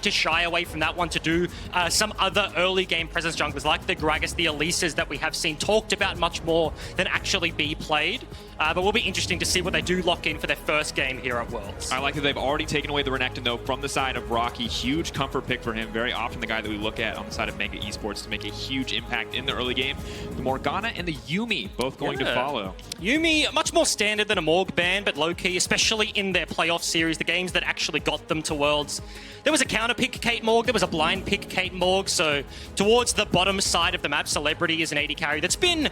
to shy away from that one to do some other early game presence junglers like the Gragas, the Elises that we have seen talked about much more than actually be played. But will be interesting to see what they do lock in for their first game here at Worlds. I like that they've already taken away the Renekton, though, from the side of Rocky. Huge comfort pick for him. Very often the guy that we look at on the side of Mega Esports to make a huge impact in the early game. The Morgana and the Yuumi both going to follow. Yuumi, much more standard than a Morg ban, but low-key, especially in their playoff series, the games that actually got them to Worlds. There was a counter pick Kate Morg, there was a blind pick Kate Morg, so towards the bottom side of the map, Celebrity is an AD carry that's been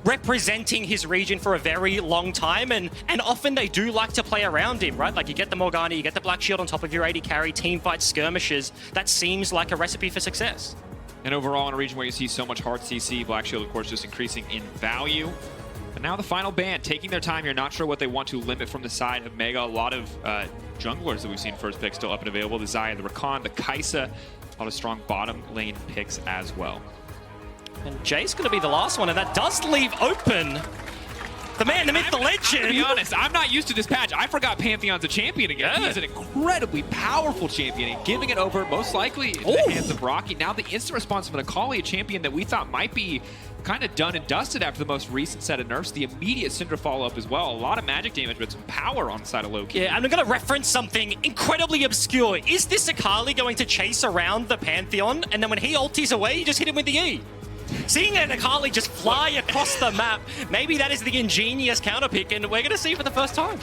representing his region for a very long time, and often they do like to play around him, right? Like you get the Morgana, you get the Black Shield on top of your AD carry, team fight skirmishes. That seems like a recipe for success. And overall, in a region where you see so much hard CC, Black Shield, of course, just increasing in value. But now the final ban, taking their time. You're not sure what they want to limit from the side of Mega. A lot of junglers that we've seen first pick still up and available. The Xayah, the Rakan, the Kai'Sa. A lot of strong bottom lane picks as well. And Jay's going to be the last one, and that does leave open the man, the myth, the legend. To be honest, I'm not used to this patch. I forgot Pantheon's a champion again. Yeah. He is an incredibly powerful champion, and giving it over most likely into the hands of Rocky. Now the instant response from Akali, a champion that we thought might be kind of done and dusted after the most recent set of nerfs. The immediate Syndra follow-up as well. A lot of magic damage, but some power on the side of Loki. Yeah, I'm going to reference something incredibly obscure. Is this Akali going to chase around the Pantheon, and then when he ultis away, you just hit him with the E? Seeing an Akali just fly across the map, maybe that is the ingenious counter pick, and we're going to see for the first time.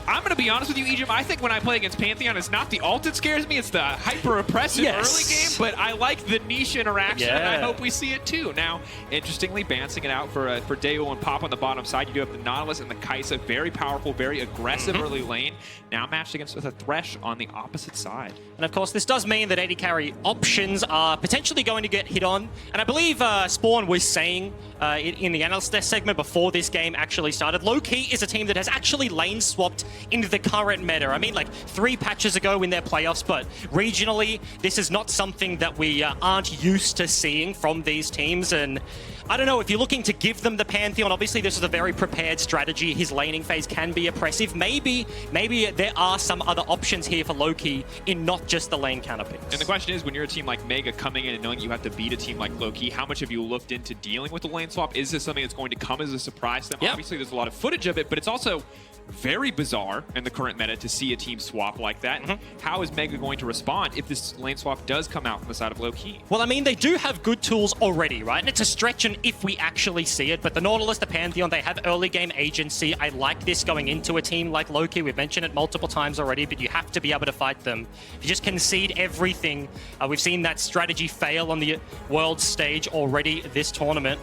I'm going to be honest with you, Egypt. I think when I play against Pantheon, it's not the ult that scares me, it's the hyper-oppressive early game, but I like the niche interaction, and I hope we see it too. Now, interestingly, balancing it out for Daewoo and Pop on the bottom side, you do have the Nautilus and the Kai'Sa, very powerful, very aggressive early lane, now matched against with a Thresh on the opposite side. And of course, this does mean that AD carry options are potentially going to get hit on, and I believe Spawn was saying in the analyst desk segment before this game actually started, Low-Key is a team that has actually lane swapped into the current meta. I mean, like 3 patches ago in their playoffs, but regionally, this is not something that we aren't used to seeing from these teams. And I don't know, if you're looking to give them the Pantheon, obviously this is a very prepared strategy. His laning phase can be oppressive. Maybe there are some other options here for Loki in not just the lane counter picks. And the question is, when you're a team like Mega coming in and knowing you have to beat a team like Loki, how much have you looked into dealing with the lane swap? Is this something that's going to come as a surprise to them? Yep. Obviously, there's a lot of footage of it, but it's also very bizarre in the current meta to see a team swap like that. How is Mega going to respond if this lane swap does come out from the side of Low-Key? Well, I mean, they do have good tools already, right? And it's a stretch and if we actually see it, but the Nautilus, the Pantheon, they have early game agency. I like this going into a team like Loki. We've mentioned it multiple times already, but you have to be able to fight them. If you just concede everything, we've seen that strategy fail on the world stage already this tournament.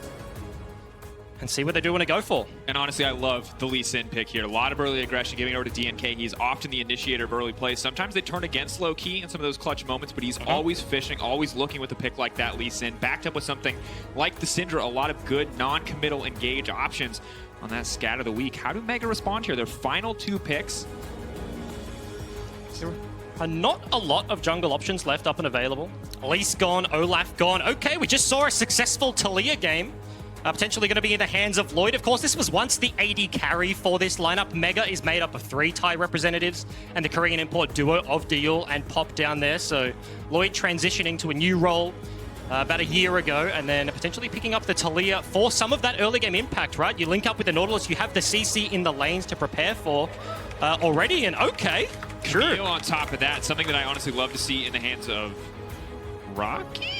And see what they do want to go for. And honestly, I love the Lee Sin pick here. A lot of early aggression, giving it over to DNK. He's often the initiator of early plays. Sometimes they turn against Low-Key in some of those clutch moments, but he's always fishing, always looking with a pick like that, Lee Sin, backed up with something like the Syndra. A lot of good non-committal engage options on that scat of the week. How do Mega respond here? Their final 2 picks. Not a lot of jungle options left up and available. Elise gone, Olaf gone. Okay, we just saw a successful Taliyah game. Potentially going to be in the hands of Lloyd. Of course, this was once the AD carry for this lineup. Mega is made up of 3 Thai representatives and the Korean import duo of Deal and Pop down there. So Lloyd transitioning to a new role about a year ago, and then potentially picking up the Taliyah for some of that early game impact, right? You link up with the Nautilus, you have the CC in the lanes to prepare for already, and okay, sure. Camille on top of that, something that I honestly love to see in the hands of Rocky?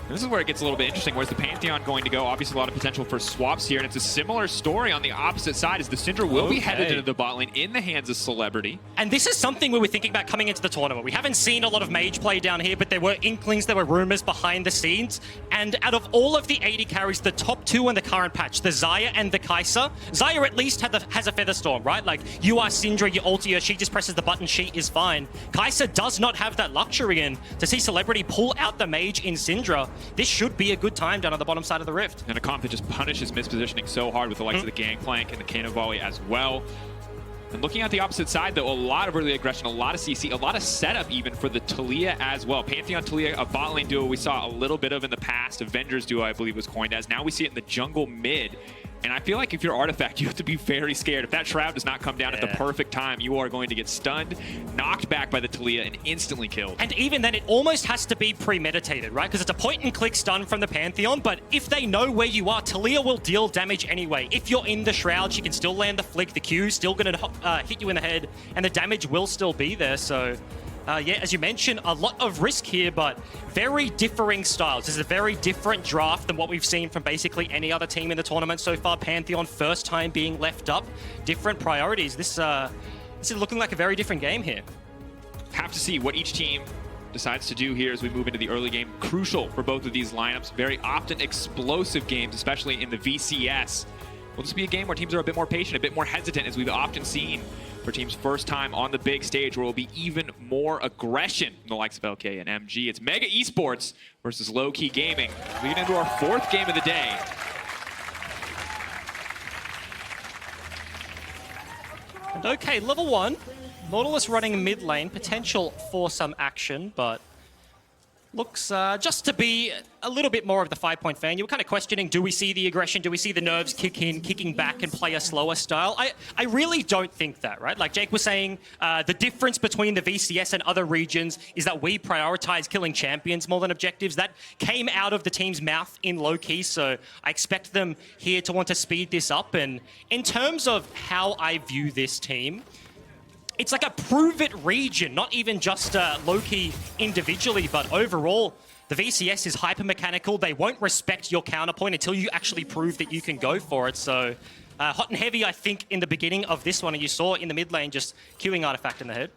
This is where it gets a little bit interesting. Where's the Pantheon going to go? Obviously, a lot of potential for swaps here, and it's a similar story on the opposite side as the Syndra will be headed into the bot lane in the hands of Celebrity. And this is something we were thinking about coming into the tournament. We haven't seen a lot of mage play down here, but there were inklings, there were rumors behind the scenes. And out of all of the AD carries, the top 2 in the current patch, the Xayah and the Kai'Sa, Xayah at least has a Feather Storm, right? Like, you are Syndra, you ulti her, she just presses the button, she is fine. Kai'Sa does not have that luxury, and to see Celebrity pull out the mage in Syndra, this should be a good time down on the bottom side of the Rift. And a comp that just punishes mispositioning so hard with the likes of the Gangplank and the Cannon Volley as well. And looking at the opposite side, though, a lot of early aggression, a lot of CC, a lot of setup even for the Taliyah as well. Pantheon Taliyah, a bot lane duo we saw a little bit of in the past. Avengers duo, I believe, was coined as. Now we see it in the jungle mid. And I feel like if you're Artifact, you have to be very scared. If that Shroud does not come down at the perfect time, you are going to get stunned, knocked back by the Taliyah, and instantly killed. And even then, it almost has to be premeditated, right? Because it's a point-and-click stun from the Pantheon, but if they know where you are, Taliyah will deal damage anyway. If you're in the Shroud, she can still land the flick, the Q's still going to hit you in the head, and the damage will still be there, so... yeah, as you mentioned, a lot of risk here, but very differing styles. This is a very different draft than what we've seen from basically any other team in the tournament so far. Pantheon, first time being left up. Different priorities. This is looking like a very different game here. Have to see what each team decides to do here as we move into the early game. Crucial for both of these lineups. Very often explosive games, especially in the VCS. Will this be a game where teams are a bit more patient, a bit more hesitant, as we've often seen for teams' first time on the big stage, where it will be even more aggression from the likes of LK and MG. It's Mega Esports versus Low Key Gaming. We get into our fourth game of the day. And okay, level 1. Nautilus running mid lane, potential for some action, but looks just to be a little bit more of the 5-point fan. You were kind of questioning, do we see the aggression? Do we see the nerves kicking back and play a slower style? I really don't think that, right? Like Jake was saying, the difference between the VCS and other regions is that we prioritize killing champions more than objectives. That came out of the team's mouth in low key, so I expect them here to want to speed this up. And in terms of how I view this team, it's like a prove-it region, not even just low-key individually, but overall, the VCS is hyper-mechanical. They won't respect your counterpoint until you actually prove that you can go for it. So hot and heavy, I think, in the beginning of this one, and you saw in the mid lane just queuing Artifact in the head.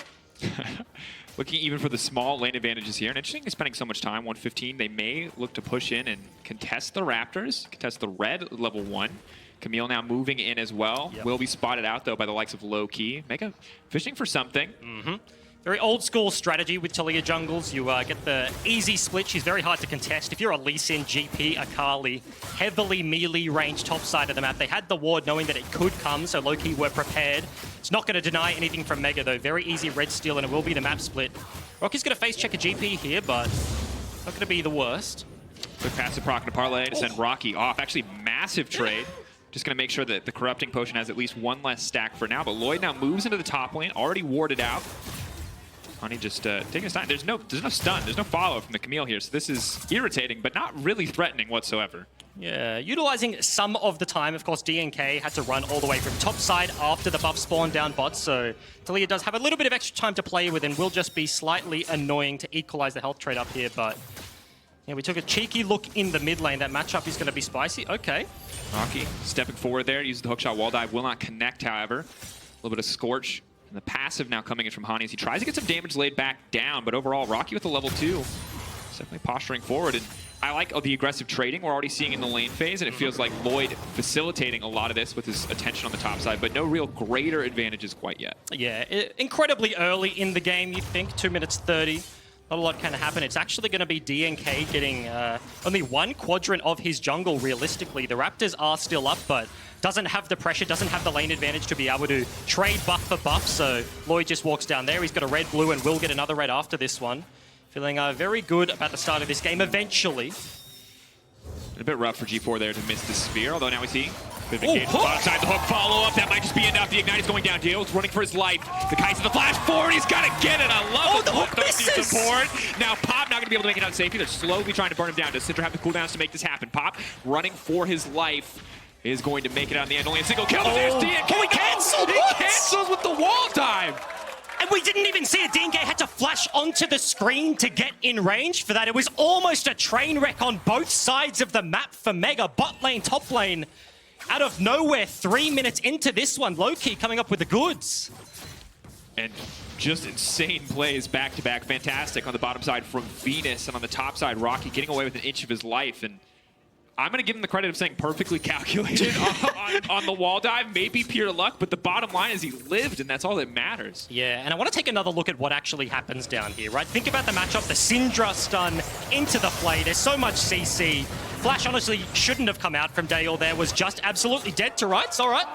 Looking even for the small lane advantages here. And interesting is spending so much time, 115. They may look to push in and contest the Raptors, contest the red level 1. Camille now moving in as well. Yep. Will be spotted out, though, by the likes of Low Key. Mega fishing for something. Very old school strategy with Taliyah jungles. You get the easy split. She's very hard to contest. If you're a Lee Sin, GP, Akali, heavily melee range top side of the map. They had the ward knowing that it could come, so Low Key were prepared. It's not going to deny anything from Mega, though. Very easy red steal, and it will be the map split. Rocky's going to face check a GP here, but not going to be the worst. Quick passive proc and a parlay to send Rocky off. Actually, massive trade. Just going to make sure that the Corrupting Potion has at least one less stack for now. But Lloyd now moves into the top lane, already warded out. Honey just taking his time. There's no stun. There's no follow from the Camille here. So this is irritating, but not really threatening whatsoever. Yeah, utilizing some of the time. Of course, DNK had to run all the way from top side after the buff spawned down bot. So Taliyah does have a little bit of extra time to play with and will just be slightly annoying to equalize the health trade up here. But yeah, we took a cheeky look in the mid lane. That matchup is going to be spicy. Okay. Rocky stepping forward there, uses the hookshot wall dive, will not connect, however. A little bit of Scorch, and the passive now coming in from Hani as he tries to get some damage laid back down, but overall, Rocky with the level 2 is definitely posturing forward, and I like the aggressive trading we're already seeing in the lane phase, and it feels like Lloyd facilitating a lot of this with his attention on the top side, but no real greater advantages quite yet. Yeah, incredibly early in the game, you'd think, 2 minutes 30. Not a lot can happen. It's actually going to be DNK getting only one quadrant of his jungle, realistically. The Raptors are still up, but doesn't have the pressure, doesn't have the lane advantage to be able to trade buff for buff, so Lloyd just walks down there. He's got a red, blue, and will get another red after this one. Feeling very good about the start of this game, eventually. A bit rough for G4 there to miss the spear, although now we see outside the hook follow-up. That might just be enough. The Ignite is going down. Dale's running for his life. The Kai'Sa the flash forward. He's got to get it. I love the hook misses. Support. Now Pop not going to be able to make it out safely. They're slowly trying to burn him down. Does Cinder have the cooldowns to make this happen? Pop running for his life is going to make it out in the end. Only a single kill. There's DNK. He cancelled. He cancels with the wall dive. And we didn't even see it. DNK had to flash onto the screen to get in range for that. It was almost a train wreck on both sides of the map for Mega. Bot lane, top lane. Out of nowhere, 3 minutes into this one, Low Key coming up with the goods. And just insane plays back-to-back. Fantastic on the bottom side from Venus, and on the top side, Rocky getting away with an inch of his life. And I'm going to give him the credit of saying perfectly calculated on the wall dive. Maybe pure luck, but the bottom line is he lived, and that's all that matters. Yeah, and I want to take another look at what actually happens down here, right? Think about the matchup, the Syndra stun into the play. There's so much CC. Flash honestly shouldn't have come out from Dale there, was just absolutely dead to rights. All right.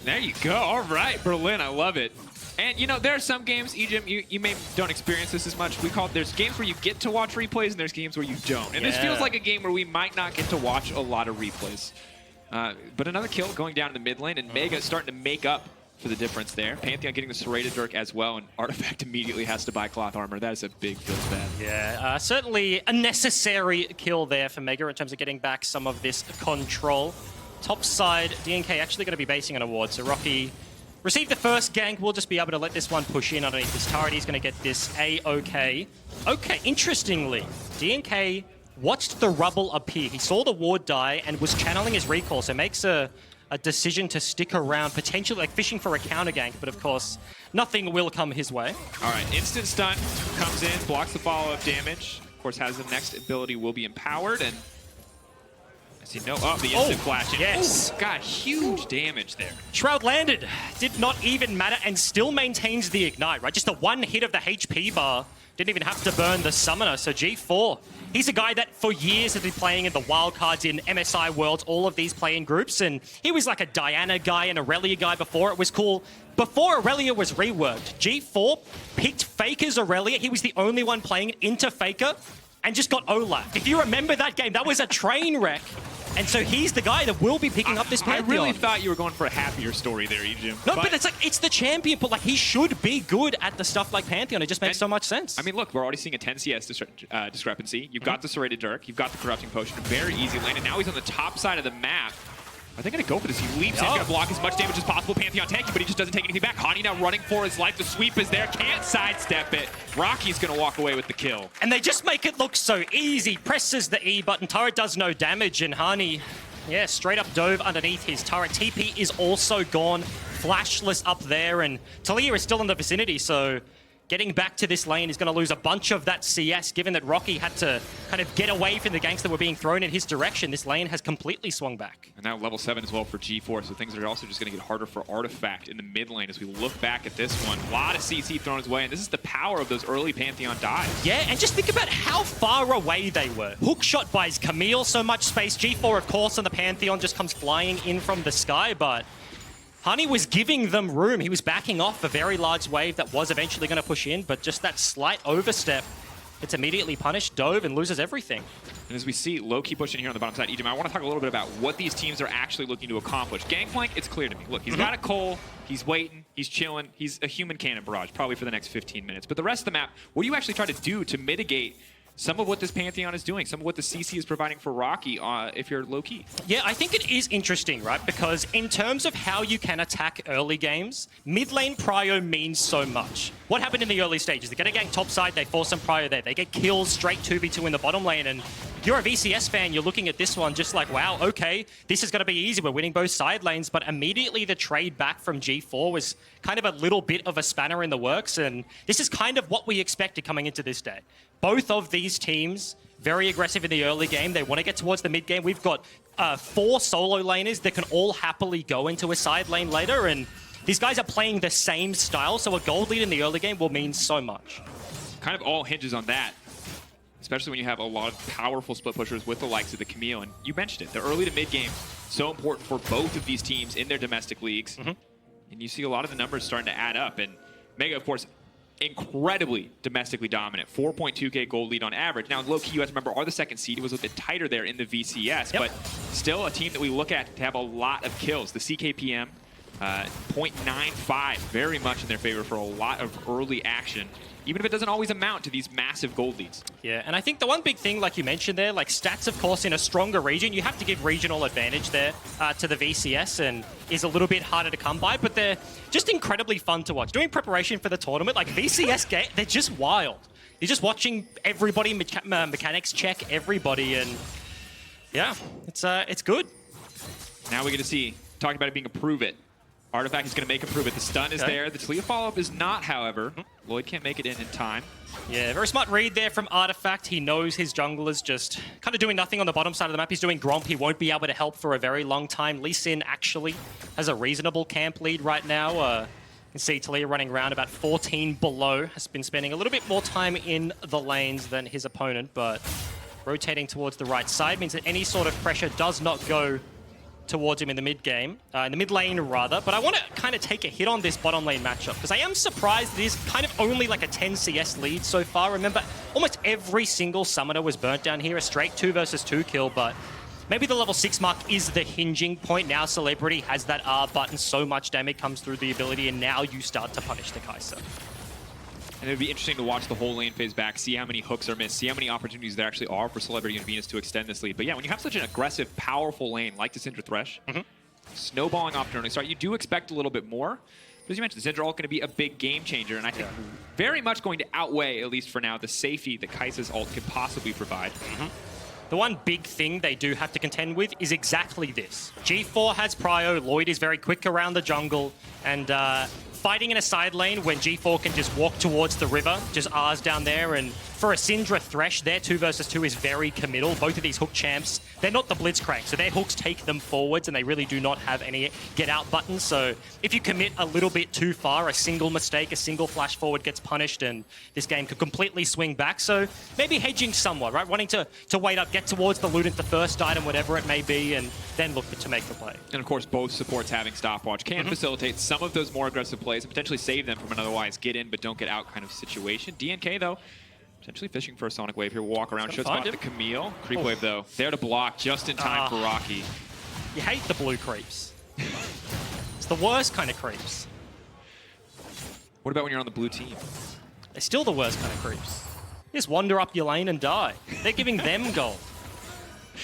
There you go. All right, Berlin, I love it. And, you know, there are some games, Egypt, you may don't experience this as much. There's games where you get to watch replays, and there's games where you don't. And this feels like a game where we might not get to watch a lot of replays. But another kill going down in the mid lane, and Mega starting to make up for the difference there. Pantheon getting the Serrated Dirk as well, and Artifact immediately has to buy cloth armor. That is a big feels bad. Yeah, certainly a necessary kill there for Mega in terms of getting back some of this control. Top side, DNK actually going to be basing an award, so Rocky received the first gank. We'll just be able to let this one push in underneath this turret. He's going to get this A-OK. Okay, interestingly, DNK watched the rubble appear. He saw the ward die and was channeling his recall, so makes a decision to stick around, potentially like fishing for a counter gank, but of course, nothing will come his way. All right, instant stun comes in, blocks the follow-up damage. Of course, has the next ability will be empowered, and I see the instant flash. Yes. Ooh, got huge damage there. Shroud landed, did not even matter, and still maintains the ignite, right? Just the one hit of the HP bar, didn't even have to burn the summoner. So G4, he's a guy that for years has been playing in the wildcards in MSI Worlds, all of these play-in groups, and he was like a Diana guy and Aurelia guy before. It was cool. Before Aurelia was reworked, G4 picked Faker's Aurelia. He was the only one playing it into Faker and just got Olaf. If you remember that game, that was a train wreck. And so he's the guy that will be picking up this Pantheon. I really thought you were going for a happier story there, Egypt. No, but it's like, it's the champion, but like he should be good at the stuff like Pantheon. It just makes so much sense. I mean, look, we're already seeing a 10 CS discrepancy. You've got the Serrated Dirk, you've got the Corrupting Potion, very easy lane, and now he's on the top side of the map. Are they going to go for this? He leaps in, going to block as much damage as possible. Pantheon tanky, but he just doesn't take anything back. Hani now running for his life. The sweep is there. Can't sidestep it. Rocky's going to walk away with the kill. And they just make it look so easy. Presses the E button. Turret does no damage, and Hani, yeah, straight up dove underneath his turret. TP is also gone. Flashless up there, and Talia is still in the vicinity, so getting back to this lane is going to lose a bunch of that CS, given that Rocky had to kind of get away from the ganks that were being thrown in his direction. This lane has completely swung back. And now level 7 as well for G4, so things are also just going to get harder for Artifact in the mid lane as we look back at this one. A lot of CC thrown his way, and this is the power of those early Pantheon dives. Yeah, and just think about how far away they were. Hookshot buys Camille so much space. G4, of course, on the Pantheon just comes flying in from the sky, but Hani was giving them room. He was backing off a very large wave that was eventually going to push in, but just that slight overstep, it's immediately punished, dove, and loses everything. And as we see low-key pushing here on the bottom side, Egypt, I want to talk a little bit about what these teams are actually looking to accomplish. Gangplank, it's clear to me. Look, he's got a Cole, he's waiting, he's chilling, he's a human cannon barrage, probably for the next 15 minutes. But the rest of the map, what do you actually try to do to mitigate some of what this Pantheon is doing, some of what the CC is providing for Rocky if you're low-key? Yeah, I think it is interesting, right? Because in terms of how you can attack early games, mid lane prio means so much. What happened in the early stages? They get a gank top side, they force some prio there. They get kills straight 2v2 in the bottom lane, and you're a VCS fan, you're looking at this one just like, wow, okay, this is going to be easy. We're winning both side lanes, but immediately the trade back from G4 was kind of a little bit of a spanner in the works, and this is kind of what we expected coming into this day. Both of these teams, very aggressive in the early game. They want to get towards the mid game. We've got 4 solo laners that can all happily go into a side lane later, and these guys are playing the same style, so a gold lead in the early game will mean so much. Kind of all hinges on that, especially when you have a lot of powerful split pushers with the likes of the Camille. And you mentioned it, the early to mid game, so important for both of these teams in their domestic leagues. And you see a lot of the numbers starting to add up. And Mega, of course, incredibly domestically dominant. 4.2k gold lead on average. Now, low-key, you have to remember, are the second seed. It was a bit tighter there in the VCS, but still a team that we look at to have a lot of kills. The CKPM, 0.95, very much in their favor for a lot of early action, even if it doesn't always amount to these massive gold leads. Yeah, and I think the one big thing, like you mentioned there, like stats, of course, in a stronger region, you have to give regional advantage there to the VCS, and is a little bit harder to come by, but they're just incredibly fun to watch. Doing preparation for the tournament, like VCS, they're just wild. You're just watching everybody mechanics check everybody, and yeah, it's good. Now we get to see, talking about it being a prove it. Artifact is going to make him prove it. The stun is there. The Talia follow-up is not, however. Lloyd can't make it in time. Yeah, very smart read there from Artifact. He knows his jungler's just kind of doing nothing on the bottom side of the map. He's doing Gromp. He won't be able to help for a very long time. Lee Sin actually has a reasonable camp lead right now. You can see Talia running around about 14 below. Has been spending a little bit more time in the lanes than his opponent, but rotating towards the right side means that any sort of pressure does not go towards him in the mid game, in the mid lane rather, but I want to kind of take a hit on this bottom lane matchup because I am surprised it is kind of only like a 10 CS lead so far. Remember, almost every single summoner was burnt down here, a straight 2 versus 2 kill, but maybe the level 6 mark is the hinging point. Now Celebrity has that R button, so much damage comes through the ability, and now you start to punish the Kai'Sa. And it would be interesting to watch the whole lane phase back, see how many hooks are missed, see how many opportunities there actually are for Celebrity and Venus to extend this lead. But yeah, when you have such an aggressive, powerful lane like the Syndra Thresh, snowballing off to early start, you do expect a little bit more. But as you mentioned, the Syndra ult going to be a big game changer, and I think very much going to outweigh, at least for now, the safety that Kai'Sa's ult could possibly provide. The one big thing they do have to contend with is exactly this. G4 has prio, Lloyd is very quick around the jungle, and fighting in a side lane when G4 can just walk towards the river, just R's down there, and for a Syndra Thresh, their 2 versus 2 is very committal. Both of these hook champs, they're not the Blitzcrank, so their hooks take them forwards, and they really do not have any get-out buttons. So if you commit a little bit too far, a single mistake, a single flash forward gets punished, and this game could completely swing back. So maybe hedging somewhat, right? Wanting to wait up, get towards the loot at the first item, whatever it may be, and then look to make the play. And of course, both supports having stopwatch can facilitate some of those more aggressive plays and potentially save them from an otherwise get in but don't get out kind of situation. DNK, though, potentially fishing for a Sonic Wave here. We'll walk around, should spot the Camille. Creep Wave, though, there to block just in time for Rocky. You hate the blue creeps. It's the worst kind of creeps. What about when you're on the blue team? They're still the worst kind of creeps. You just wander up your lane and die. They're giving them gold.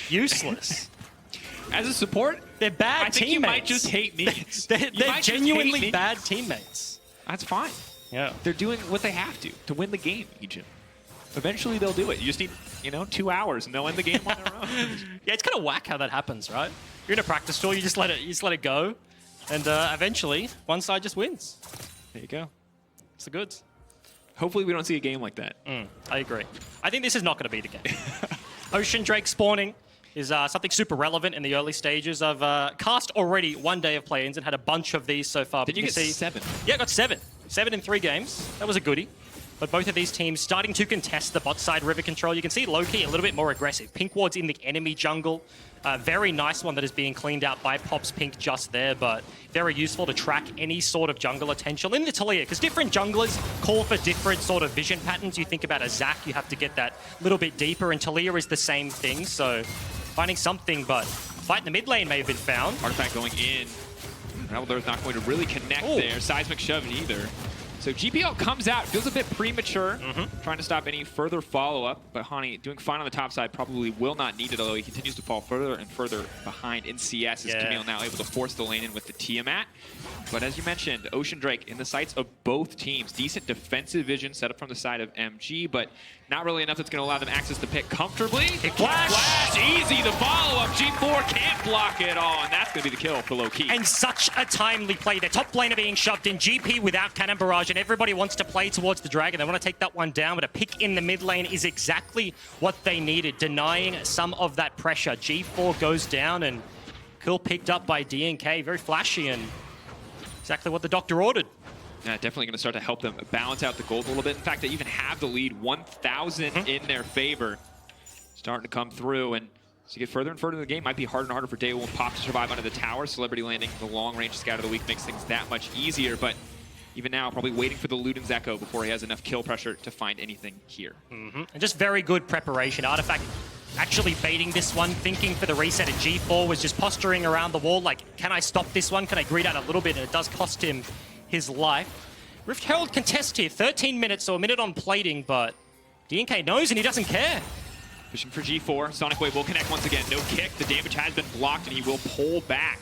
Useless. As a support, they're bad teammates. You might just hate me. They're genuinely bad teammates. That's fine. Yeah. They're doing what they have to win the game, Egypt. Eventually they'll do it. You just need, 2 hours and they'll end the game on their own. Yeah, it's kind of whack how that happens, right? You're in a practice tour, you just let it go, and eventually one side just wins. There you go. It's the goods. Hopefully we don't see a game like that. I agree. I think this is not going to be the game. Ocean Drake spawning is something super relevant in the early stages. I've cast already 1 day of play-ins and had a bunch of these so far. Did you get 7? Yeah, I got 7. 7 in 3 games. That was a goodie. But both of these teams starting to contest the bot side river control. You can see Loki a little bit more aggressive. Pink ward's in the enemy jungle. Very nice one that is being cleaned out by Pops Pink just there, but very useful to track any sort of jungle attention in the Talia, because different junglers call for different sort of vision patterns. You think about a Zac, you have to get that little bit deeper, and Talia is the same thing, so finding something, but fight in the mid lane may have been found. Artifact going in. Raveler's not going to really connect there. Seismic shove neither. So GPL comes out, feels a bit premature, trying to stop any further follow-up, but Hani doing fine on the top side, probably will not need it, although he continues to fall further and further behind in CS as Camille now able to force the lane in with the Tiamat. But as you mentioned, Ocean Drake in the sights of both teams. Decent defensive vision set up from the side of MG, but not really enough that's going to allow them access to pick comfortably. Flash! Easy, the follow-up. G4 can't block it all, and that's going to be the kill for Loki. And such a timely play. Their top laner being shoved in. GP without Cannon Barrage, and everybody wants to play towards the Dragon. They want to take that one down, but a pick in the mid lane is exactly what they needed, denying some of that pressure. G4 goes down, and kill picked up by DNK. Very flashy, and exactly what the doctor ordered. Yeah, definitely going to start to help them balance out the gold a little bit. In fact, they even have the lead 1,000 in their favor. Starting to come through, and as you get further and further in the game, might be harder and harder for Day One Pop to survive under the tower. Celebrity landing the long-range scout of the week makes things that much easier, but even now, probably waiting for the Luden's Echo before he has enough kill pressure to find anything here. And just very good preparation. Artifact actually baiting this one, thinking for the reset, and G4 was just posturing around the wall like, can I stop this one? Can I greed out a little bit? And it does cost him his life. Rift Herald contest here, 13 minutes, so a minute on plating, but DNK knows and he doesn't care. Fishing for G4, Sonic Wave will connect once again. No kick, the damage has been blocked and he will pull back.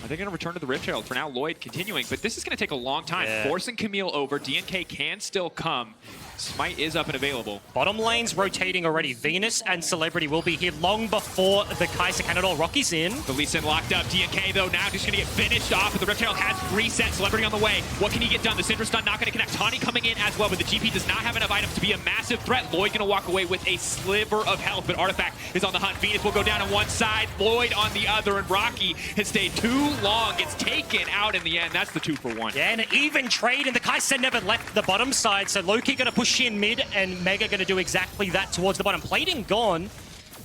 Are they going to return to the Rift Herald? For now, Lloyd continuing, but this is going to take a long time. Forcing Camille over, DNK can still come. Smite is up and available. Bottom lane's rotating already. Venus and Celebrity will be here long before the Kai'Sa can at all. Rocky's in. The Lee Sin locked up. DNK, though, now just going to get finished off. But the Rift Herald has reset. Celebrity on the way. What can he get done? The Syndra stun not going to connect. Tawny coming in as well, but the GP does not have enough items to be a massive threat. Lloyd going to walk away with a sliver of health, but Artifact is on the hunt. Venus will go down on one side, Lloyd on the other, and Rocky has stayed too long. Gets taken out in the end. That's the 2-for-1. Yeah, and an even trade, and the Kai'Sa never left the bottom side, so Loki going to push in mid, and Mega going to do exactly that towards the bottom. Plating gone.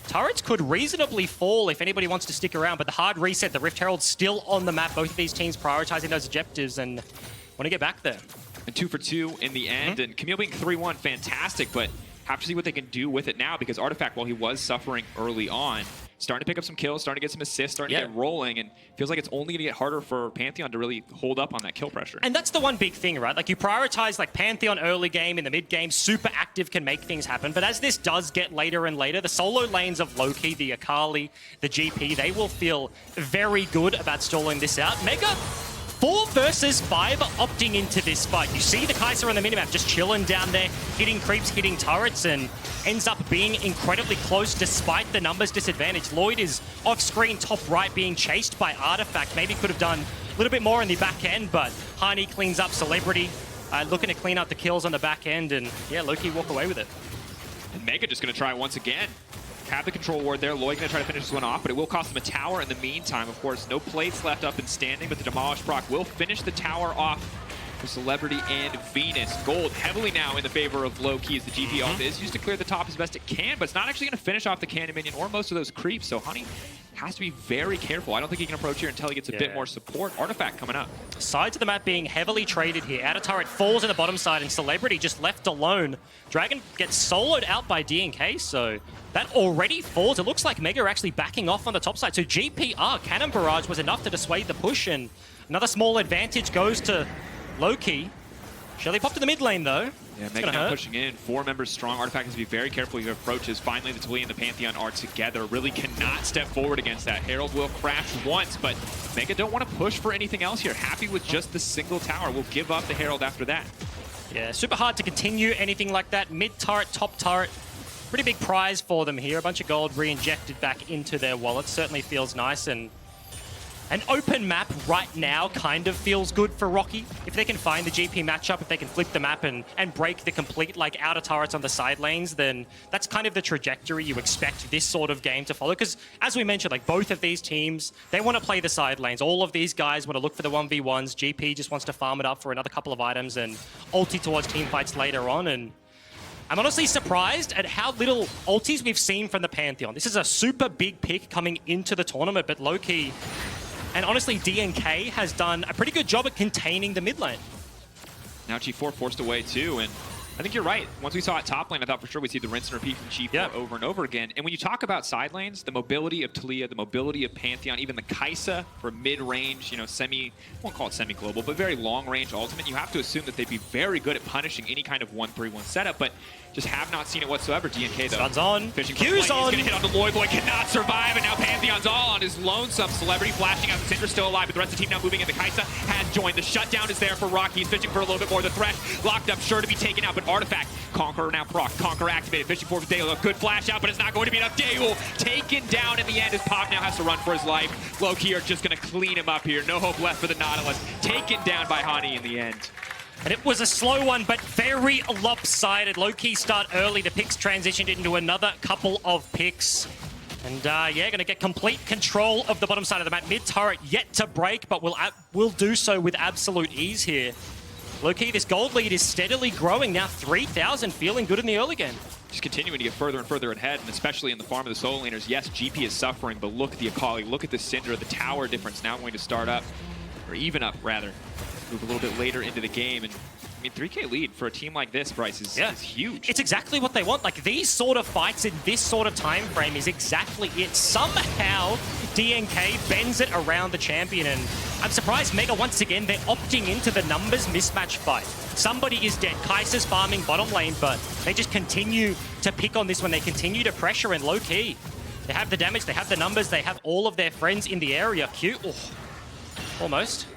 turrets could reasonably fall if anybody wants to stick around, but the hard reset, the Rift Herald's still on the map. Both of these teams prioritizing those objectives and want to get back there. And 2 for 2 in the end, and Camille being 3-1, fantastic, but have to see what they can do with it now, because Artifact, while he was suffering early on, starting to pick up some kills, starting to get some assists, starting to get rolling, and feels like it's only going to get harder for Pantheon to really hold up on that kill pressure. And that's the one big thing, right? Like, you prioritize like Pantheon early game, in the mid game, super active can make things happen, but as this does get later and later, the solo lanes of Loki, the Akali, the GP, they will feel very good about stalling this out. Mega 4 versus 5 opting into this fight. You see the Kai'Sa on the minimap just chilling down there, hitting creeps, hitting turrets, and ends up being incredibly close despite the numbers disadvantage. Lloyd is off screen top right being chased by Artifact. Maybe could have done a little bit more in the back end, but Hani cleans up Celebrity, looking to clean up the kills on the back end, and yeah, Loki walk away with it. And Mega just going to try once again. Have the control ward there. Lloyd going to try to finish this one off, but it will cost him a tower in the meantime. Of course, no plates left up and standing, but the Demolish proc will finish the tower off for Celebrity and Venus. Gold heavily now in the favor of Loki as the GP ult is used to clear the top as best it can, but it's not actually going to finish off the cannon minion or most of those creeps, so Honey has to be very careful. I don't think he can approach here until he gets a bit more support. Artifact coming up. Sides of the map being heavily traded here. Outer turret falls in the bottom side, and Celebrity just left alone. Dragon gets soloed out by DNK, so that already falls. It looks like Mega are actually backing off on the top side. So GPR, Cannon Barrage was enough to dissuade the push, and another small advantage goes to Loki. Shelly popped to the mid lane, though. Yeah, Mega now pushing in. 4 members strong. Artifact has to be very careful with your approaches. Finally, the Taliyah and the Pantheon are together. Really cannot step forward against that. Herald will crash once, but Mega don't want to push for anything else here. Happy with just the single tower. Will give up the Herald after that. Yeah, super hard to continue anything like that. Mid turret, top turret. Pretty big prize for them here. A bunch of gold re-injected back into their wallets. Certainly feels nice, and an open map right now kind of feels good for Rocky. If they can find the GP matchup, if they can flip the map and break the complete like outer turrets on the side lanes, then that's kind of the trajectory you expect this sort of game to follow. Because as we mentioned, like both of these teams, they want to play the side lanes. All of these guys want to look for the 1v1s. GP just wants to farm it up for another couple of items and ulti towards team fights later on. And I'm honestly surprised at how little ultis we've seen from the Pantheon. This is a super big pick coming into the tournament, but low-key, and honestly, DNK has done a pretty good job at containing the mid lane. Now G4 forced away too, and I think you're right. Once we saw it top lane, I thought for sure we'd see the rinse and repeat from G4 over and over again. And when you talk about side lanes, the mobility of Taliyah, the mobility of Pantheon, even the Kai'Sa for mid-range, you know, I won't call it semi-global, but very long-range ultimate, you have to assume that they'd be very good at punishing any kind of 1-3-1 setup, but just have not seen it whatsoever. DNK, though. Sun's on. Fishing Q's on. He's going to hit on the Lloyd. Lloyd cannot survive, and now Pantheon's all on his lonesome. Celebrity flashing out. Syndra's still alive, but the rest of the team now moving in. The Kai'Sa has joined. The shutdown is there for Rocky. He's fishing for a little bit more. The Thresh locked up, sure to be taken out, but Artifact, Conqueror now proc. Conqueror activated. Fishing for Daewoo. Good flash out, but it's not going to be enough. Daewoo taken down in the end as Pop now has to run for his life. Low-key are just going to clean him up here. No hope left for the Nautilus. Taken down by Hani in the end. And it was a slow one, but very lopsided. Low-key start early. The picks transitioned into another couple of picks. And yeah, going to get complete control of the bottom side of the map. Mid-turret yet to break, but will do so with absolute ease here. Low-key, this gold lead is steadily growing. Now 3,000, feeling good in the early game. Just continuing to get further and further ahead, and especially in the farm of the solo laners. Yes, GP is suffering, but look at the Akali, look at the Syndra, the tower difference now going to start up, or even up, rather. Move a little bit later into the game, and I mean, 3K lead for a team like this, Bryce, is huge. It's exactly what they want. Like, these sort of fights in this sort of time frame is exactly it. Somehow, DNK bends it around the champion, and I'm surprised Mega, once again, they're opting into the numbers mismatch fight. Somebody is dead. Kai'Sa's farming bottom lane, but they just continue to pick on this when they continue to pressure and low-key. They have the damage, they have the numbers, they have all of their friends in the area. Cute. Oh, almost.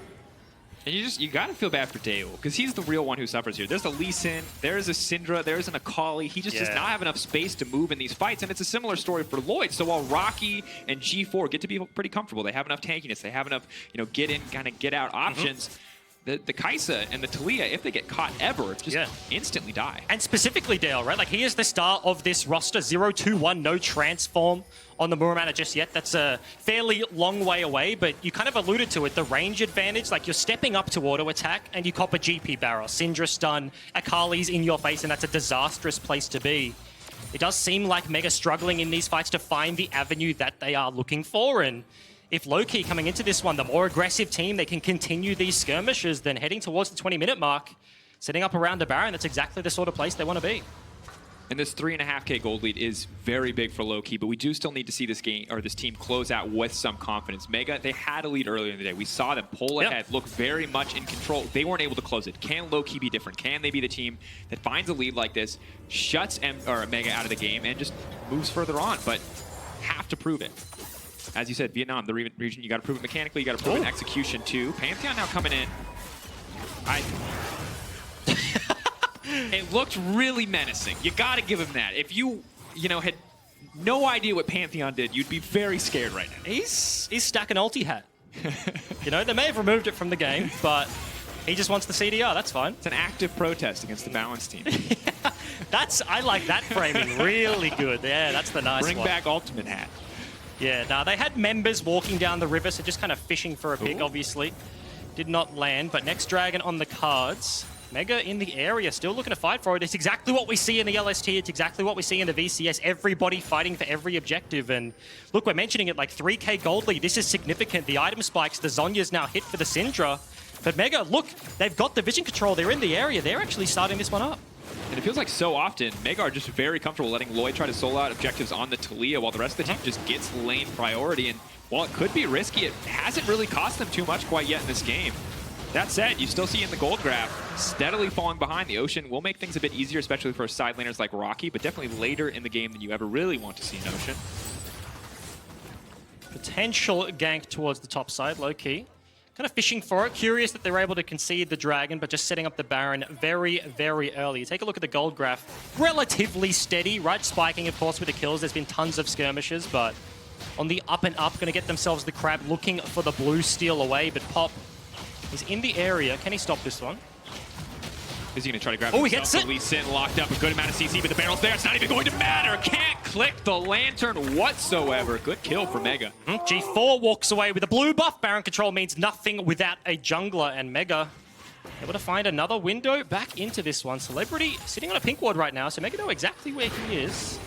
And you gotta feel bad for Daewoo, because he's the real one who suffers here. There's a Lee Sin, there's a Syndra, there's an Akali. He just does not have enough space to move in these fights, and it's a similar story for Lloyd. So while Rocky and G4 get to be pretty comfortable, they have enough tankiness, they have enough, you know, get in, kind of get out options. The Kai'Sa and the Taliyah, if they get caught ever, just instantly die. And specifically Dale, right? Like, he is the star of this roster. 0-2-1, no transform on the Muramana just yet. That's a fairly long way away, but you kind of alluded to it. The range advantage, like, you're stepping up to auto attack and you cop a GP barrel. Syndra stun, Akali's in your face, and that's a disastrous place to be. it does seem like Mega struggling in these fights to find the avenue that they are looking for. And if low-key coming into this one, the more aggressive team, they can continue these skirmishes, then heading towards the 20-minute mark, setting up around the Baron, that's exactly the sort of place they want to be. And this 3.5K gold lead is very big for low-key, but we do still need to see this game or this team close out with some confidence. Mega, they had a lead earlier in the day. We saw them pull ahead, look very much in control. They weren't able to close it. Can low-key be different? Can they be the team that finds a lead like this, shuts Mega out of the game, and just moves further on? But have to prove it. As you said, Vietnam, the region, you got to prove it mechanically, you got to prove it in execution too. Pantheon now coming in. It looked really menacing. You got to give him that. If you had no idea what Pantheon did, you'd be very scared right now. He's stacking ulti hat. They may have removed it from the game, but he just wants the CDR. That's fine. It's an active protest against the balance team. I like that framing. Really good. Yeah, that's the nice one. Bring back ultimate hat. Yeah, no, they had members walking down the river, so just kind of fishing for a pick, obviously. Did not land, but next dragon on the cards. Mega in the area, still looking to fight for it. It's exactly what we see in the LST. It's exactly what we see in the VCS. Everybody fighting for every objective. And look, we're mentioning it like 3K gold lead. This is significant. The item spikes. The Zonya's now hit for the Syndra. But Mega, look, they've got the vision control. They're in the area. They're actually starting this one up. And it feels like so often, Mega are just very comfortable letting Lloyd try to solo out objectives on the Talia while the rest of the team just gets lane priority. And while it could be risky, it hasn't really cost them too much quite yet in this game. That said, you still see in the gold graph, steadily falling behind. The Ocean will make things a bit easier, especially for side laners like Rocky, but definitely later in the game than you ever really want to see in Ocean. Potential gank towards the top side, low-key. Kind of fishing for it. Curious that they're able to concede the Dragon, but just setting up the Baron very, very early. Take a look at the gold graph. Relatively steady, right? Spiking, of course, with the kills. There's been tons of skirmishes, but on the up and up, going to get themselves the crab, looking for the blue steal away, but Pop is in the area. Can he stop this one? Is he going to try to grab himself? He gets it. Lee Sin locked up a good amount of CC, but the barrel's there. It's not even going to matter. Can't click the lantern whatsoever. Good kill for Mega. G4 walks away with a blue buff. Baron control means nothing without a jungler, and Mega able to find another window back into this one. Celebrity sitting on a pink ward right now, so Mega know exactly where he is.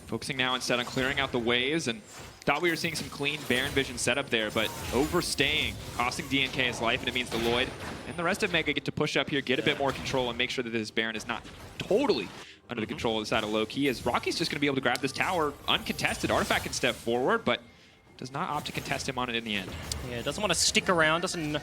Focusing now instead on clearing out the waves, and thought we were seeing some clean Baron vision setup there, but overstaying, costing DNK his life, and it means the Lloyd and the rest of Mega get to push up here, get a bit more control, and make sure that this Baron is not totally under the control of the side of low-key, as Rocky's just going to be able to grab this tower uncontested. Artifact can step forward, but does not opt to contest him on it in the end. Yeah, doesn't want to stick around, doesn't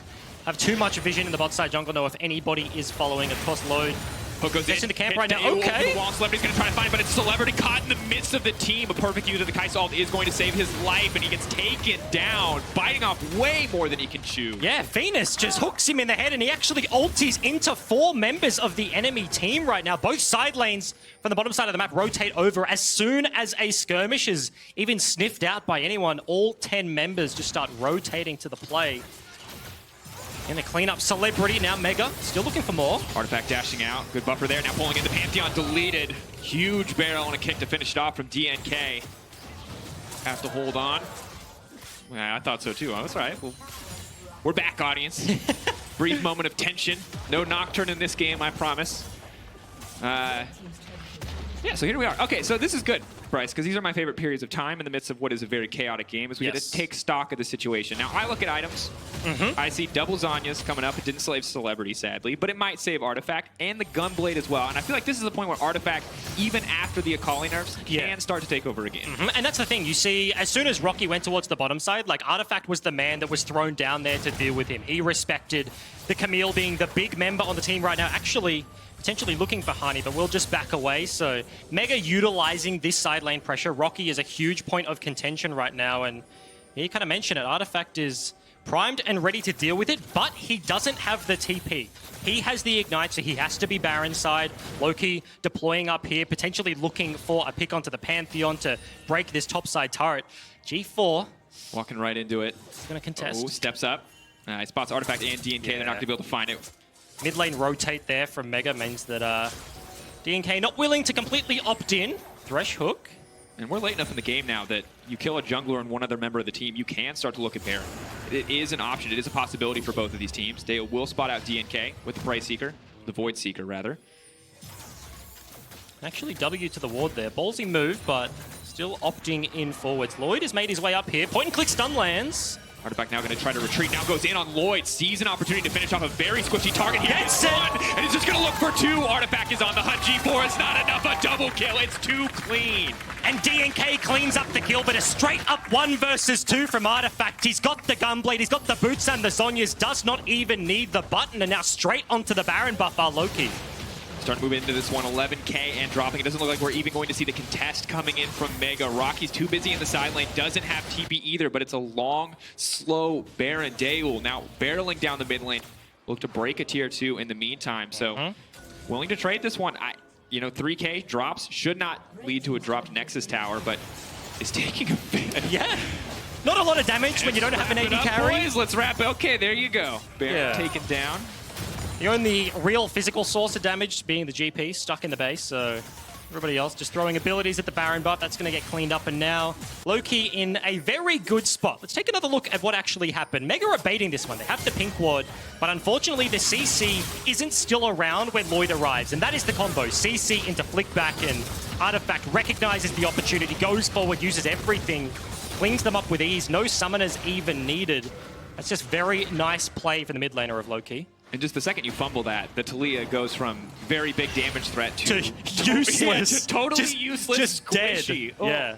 have too much vision in the bot side jungle, know if anybody is following. Of course, Lloyd Hook goes into camp right now. Okay. The wall. Celebrity's going to try to find it, but it's Celebrity caught in the midst of the team. A perfect use of the Kai'Sa ult is going to save his life, and he gets taken down, biting off way more than he can chew. Yeah, Venus just hooks him in the head, and he actually ulties into 4 members of the enemy team right now. Both side lanes from the bottom side of the map rotate over. As soon as a skirmish is even sniffed out by anyone, all 10 members just start rotating to the play. In the cleanup, Celebrity, now Mega, still looking for more. Artifact dashing out, good buffer there, now pulling in the Pantheon, deleted. Huge barrel and a kick to finish it off from DNK. Have to hold on. Yeah, I thought so too. Oh, that's all right. Well, we're back, audience. Brief moment of tension. No Nocturne in this game, I promise. Yeah, so here we are. Okay, so this is good, Bryce, because these are my favorite periods of time in the midst of what is a very chaotic game, as we get to take stock of the situation. Now, I look at items. I see double Zonyas coming up. It didn't save Celebrity, sadly, but it might save Artifact and the Gunblade as well. And I feel like this is the point where Artifact, even after the Akali nerfs, can start to take over again. And that's the thing. You see, as soon as Rocky went towards the bottom side, like, Artifact was the man that was thrown down there to deal with him. He respected the Camille being the big member on the team right now. Actually, potentially looking for Honey, but we'll just back away. So Mega utilizing this side lane pressure. Rocky is a huge point of contention right now, and you kind of mentioned it. Artifact is primed and ready to deal with it, but he doesn't have the TP. He has the Ignite, so he has to be Baron side. Loki deploying up here, potentially looking for a pick onto the Pantheon to break this top side turret. G4. Walking right into it. He's going to contest. Oh, steps up. He spots Artifact and DNK. They're not going to be able to find it. Mid lane rotate there from Mega means that DNK not willing to completely opt in. Thresh hook. And we're late enough in the game now that you kill a jungler and one other member of the team, you can start to look at Baron. It is an option. It is a possibility for both of these teams. They will spot out DNK with the Price Seeker, the Void Seeker, rather. Actually, W to the ward there. Ballsy move, but still opting in forwards. Lloyd has made his way up here. Point and click stun lands. Artifact now going to try to retreat. Now goes in on Lloyd. Sees an opportunity to finish off a very squishy target. He Gets hits it! one, and he's just going to look for two. Artifact is on the hunt. G4 is not enough. A double kill. It's too clean. And DNK cleans up the kill, but a straight up 1 versus 2 from Artifact. He's got the Gunblade, he's got the boots and the Zhonya's, does not even need the button, and now straight onto the Baron buff are Loki. Starting to move into this one, 11K and dropping. It doesn't look like we're even going to see the contest coming in from Mega. Rocky's too busy in the side lane, doesn't have TP either, but it's a long, slow Baron. Daewoo now barreling down the mid lane. Look to break a tier 2 in the meantime, so willing to trade this one. You know, 3K drops should not lead to a dropped Nexus tower, but is taking a bit. Yeah. Not a lot of damage when you don't have an AD carry. Boys, let's wrap it. Okay, there you go. Baron taken down. The only real physical source of damage being the GP stuck in the base, so everybody else just throwing abilities at the Baron buff. That's going to get cleaned up, and now Loki in a very good spot. Let's take another look at what actually happened. Mega are baiting this one. They have the pink ward, but unfortunately the CC isn't still around when Lloyd arrives, and that is the combo. CC into flick back, and Artifact recognizes the opportunity, goes forward, uses everything, cleans them up with ease. No summoners even needed. That's just very nice play for the mid laner of Loki. And just the second you fumble that, the Talia goes from very big damage threat to useless. Yeah, to totally useless, just squishy. Dead. Oh. Yeah.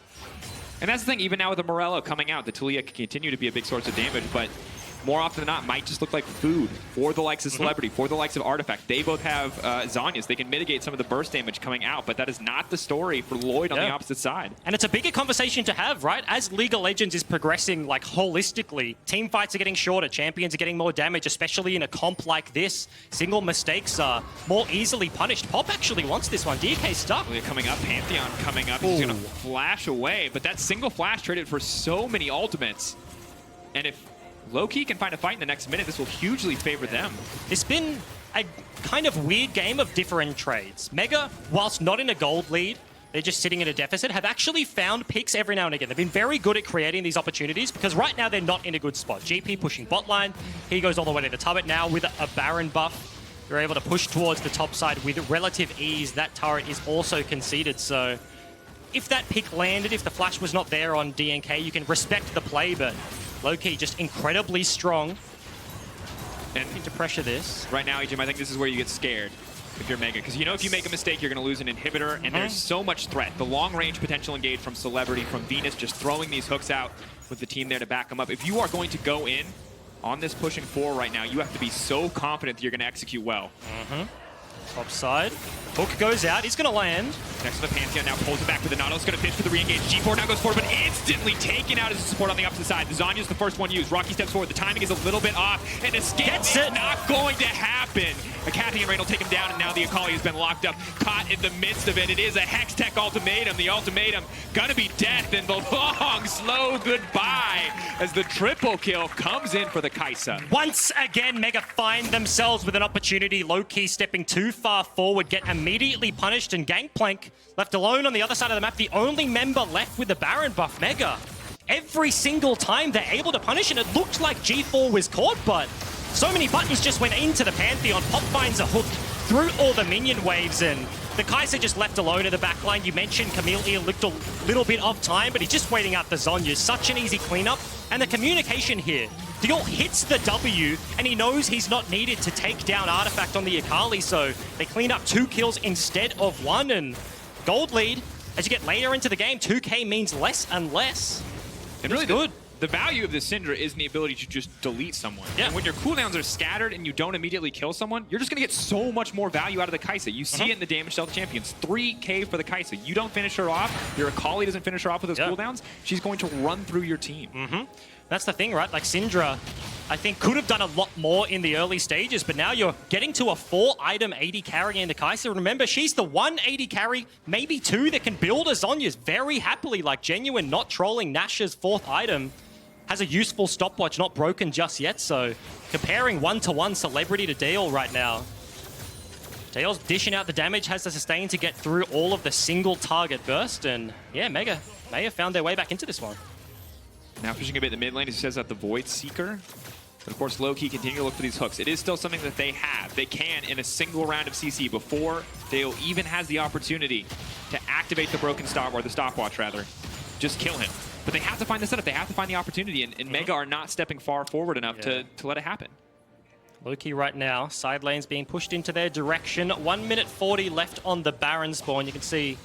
And that's the thing, even now with the Morello coming out, the Talia can continue to be a big source of damage, but more often than not, might just look like food for the likes of Celebrity, for the likes of Artifact. They both have Zhonya's. They can mitigate some of the burst damage coming out, but that is not the story for Lloyd on the opposite side. And it's a bigger conversation to have, right? As League of Legends is progressing, like, holistically, team fights are getting shorter, champions are getting more damage, especially in a comp like this. Single mistakes are more easily punished. Pop actually wants this one. DK stuck. Talia coming up, Pantheon coming up. He's going to flash away, but that single flash traded for so many ultimates. And if Loki can find a fight in the next minute, this will hugely favor them. It's been a kind of weird game of different trades. Mega, whilst not in a gold lead, they're just sitting in a deficit, have actually found picks every now and again. They've been very good at creating these opportunities because right now they're not in a good spot. GP pushing bot line. He goes all the way to the turret now with a Baron buff. They're able to push towards the top side with relative ease. That turret is also conceded, so if that pick landed, if the flash was not there on DNK, you can respect the play, but Loki just incredibly strong. And need to pressure this. Right now, EJM, I think this is where you get scared if you're Mega. Because you know if you make a mistake, you're going to lose an inhibitor, and there's so much threat. The long-range potential engage from Celebrity, from Venus, just throwing these hooks out with the team there to back them up. If you are going to go in on this pushing 4 right now, you have to be so confident that you're going to execute well. Top side. Hook goes out. He's going to land. Next to the Pantheon now pulls it back with the Nautilus. Going to pitch for the re-engage. G4 now goes forward, but instantly taken out as a support on the opposite side. The Zhonya's the first one used. Rocky steps forward. The timing is a little bit off, and escape is not going to happen. A Kathy and Rain will take him down, and now the Akali has been locked up, caught in the midst of it. It is a Hextech ultimatum. The ultimatum gonna be death, and the long, slow goodbye as the triple kill comes in for the Kai'Sa. Once again, Mega find themselves with an opportunity. Low-key stepping too far forward, get immediately punished, and Gangplank left alone on the other side of the map. The only member left with the Baron buff, Mega. Every single time they're able to punish, and it looked like G4 was caught, but so many buttons just went into the Pantheon. Pop finds a hook through all the minion waves, and the Kai'Sa just left alone in the backline. You mentioned Chameleon looked a little bit off time, but he's just waiting out the Zhonya's. Such an easy cleanup. And the communication here. Dior hits the W, and he knows he's not needed to take down Artifact on the Akali, so they clean up 2 kills instead of 1, and gold lead. As you get later into the game, 2K means less and less. And really good. The value of this Syndra is in the ability to just delete someone. Yeah. And when your cooldowns are scattered and you don't immediately kill someone, you're just going to get so much more value out of the Kai'Sa. You see it in the damage dealt champions. 3K for the Kai'Sa. You don't finish her off, your Akali doesn't finish her off with those cooldowns, she's going to run through your team. That's the thing, right? Like, Syndra, I think, could have done a lot more in the early stages, but now you're getting to a 4-item AD carry in the Kai'Sa. Remember, she's the 1 AD carry, maybe 2, that can build a Zhonya's very happily. Like, genuine, not trolling Nash's 4th item. Has a useful stopwatch, not broken just yet, so comparing 1-to-1 Celebrity to Dale right now. Dale's dishing out the damage, has the sustain to get through all of the single target burst, and yeah, Mega may have found their way back into this one. Now pushing a bit in the mid lane, he says that the Void Seeker But of course, low-key continue to look for these hooks. It is still something that they have. They can, in a single round of CC, before Dale even has the opportunity to activate the broken stop, or the stopwatch rather, just kill him. But they have to find the setup. They have to find the opportunity, and Mega are not stepping far forward enough to let it happen. Low-key right now, side lanes being pushed into their direction. 1 minute 40 left on the Baron spawn. You can see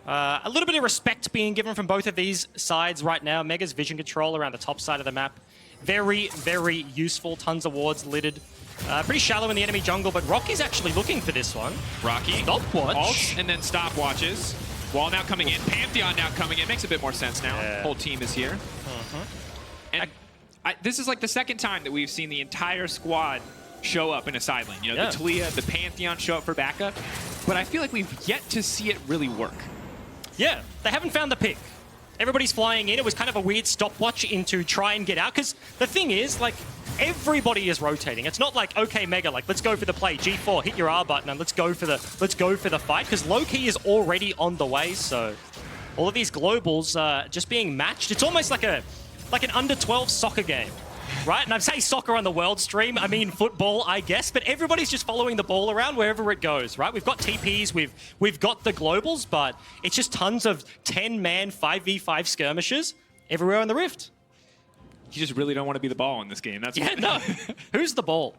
a little bit of respect being given from both of these sides right now. Mega's vision control around the top side of the map. Very, very useful. Tons of wards littered. Pretty shallow in the enemy jungle, but Rocky's actually looking for this one. Rocky. Stopwatch. Ults and then stopwatches. Wall now coming in. Pantheon now coming in. Makes a bit more sense now. Yeah. Whole team is here. And this is like the second time that we've seen the entire squad show up in a side lane. You know, the Talia, the Pantheon show up for backup. But I feel like we've yet to see it really work. Yeah, they haven't found the pick. Everybody's flying in. It was kind of a weird stopwatch into try and get out. Because the thing is, like, everybody is rotating. It's not like, okay, Mega, like, let's go for the play. G4, hit your R button and let's go for the fight. Because low-key is already on the way. So all of these globals just being matched. It's almost like an under-12 soccer game, right? And I say soccer on the world stream, I mean football, I guess, but everybody's just following the ball around wherever it goes, right? We've got TPs, we've got the globals, but it's just tons of 10-man 5v5 skirmishes everywhere on the Rift. You just really don't want to be the ball in this game. That's no. Who's the ball?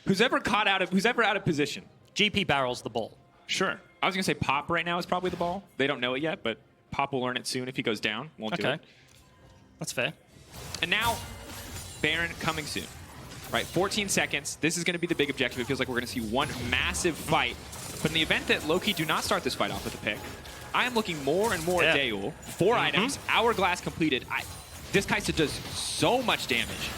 Who's ever out of position. GP barrels the ball. Sure. I was gonna say Pop right now is probably the ball. They don't know it yet, but Pop will learn it soon if he goes down. Won't do it. That's fair. And now, Baron coming soon. Right, 14 seconds. This is going to be the big objective. It feels like we're going to see one massive fight. But in the event that Loki do not start this fight off with a pick, I am looking more and more at Daewoo. 4 items, Hourglass completed. This Kai'Sa does so much damage.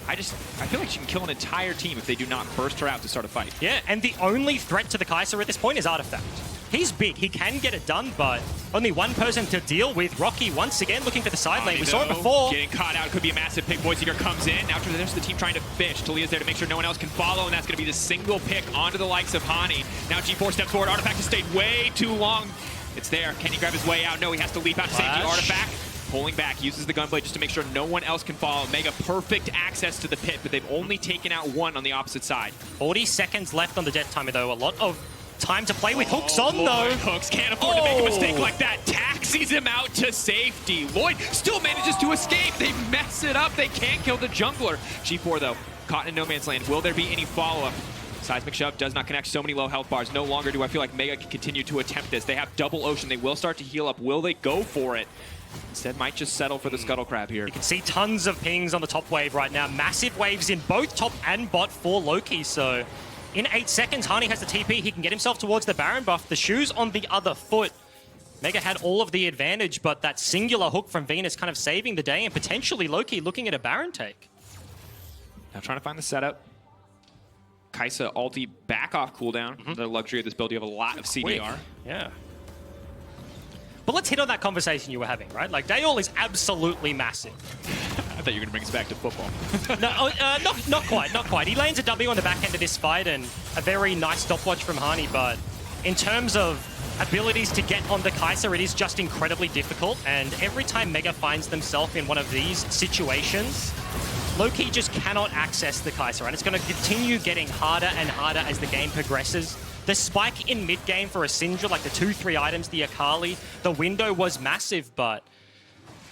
I feel like she can kill an entire team if they do not burst her out to start a fight. Yeah, and the only threat to the Kai'Sa at this point is Artifact. He's big, he can get it done, but only one person to deal with. Rocky once again looking for the side lane. We saw it before. Getting caught out, could be a massive pick. Voidseeker comes in. Now there's the team trying to fish. Talia's there to make sure no one else can follow, and that's going to be the single pick onto the likes of Hani. Now G4 steps forward. Artifact has stayed way too long. It's there. Can he grab his way out? No, he has to leap out to safety. Artifact pulling back, uses the gunblade just to make sure no one else can follow. Mega perfect access to the pit, but they've only taken out one on the opposite side. 40 seconds left on the jet timer, though. A lot of time to play with. Hooks on, though. Hooks can't afford to make a mistake like that. Taxis him out to safety. Lloyd still manages to escape. They mess it up. They can't kill the jungler. G4, though, caught in no man's land. Will there be any follow-up? Seismic Shove does not connect. So many low health bars. No longer do I feel like Mega can continue to attempt this. They have double Ocean. They will start to heal up. Will they go for it? Instead, might just settle for the Scuttle Crab here. You can see tons of pings on the top wave right now. Massive waves in both top and bot for Loki, so in 8 seconds, Hani has the TP. He can get himself towards the Baron buff. The shoe's on the other foot. Mega had all of the advantage, but that singular hook from Venus kind of saving the day and potentially Loki looking at a Baron take. Now trying to find the setup. Kai'Sa ulti back off cooldown. The luxury of this build, you have a lot of CDR. Quick. Yeah. But let's hit on that conversation you were having, right? Like, Daeol is absolutely massive. I thought you were going to bring us back to football. No, not quite. He lands a W on the back end of this fight and a very nice stopwatch from Hani, but in terms of abilities to get on the Kai'Sa, it is just incredibly difficult, and every time Mega finds themselves in one of these situations, Loki just cannot access the Kai'Sa, and it's going to continue getting harder and harder as the game progresses. The spike in mid-game for a Syndra, like the 2-3 items, the Akali, the window was massive, but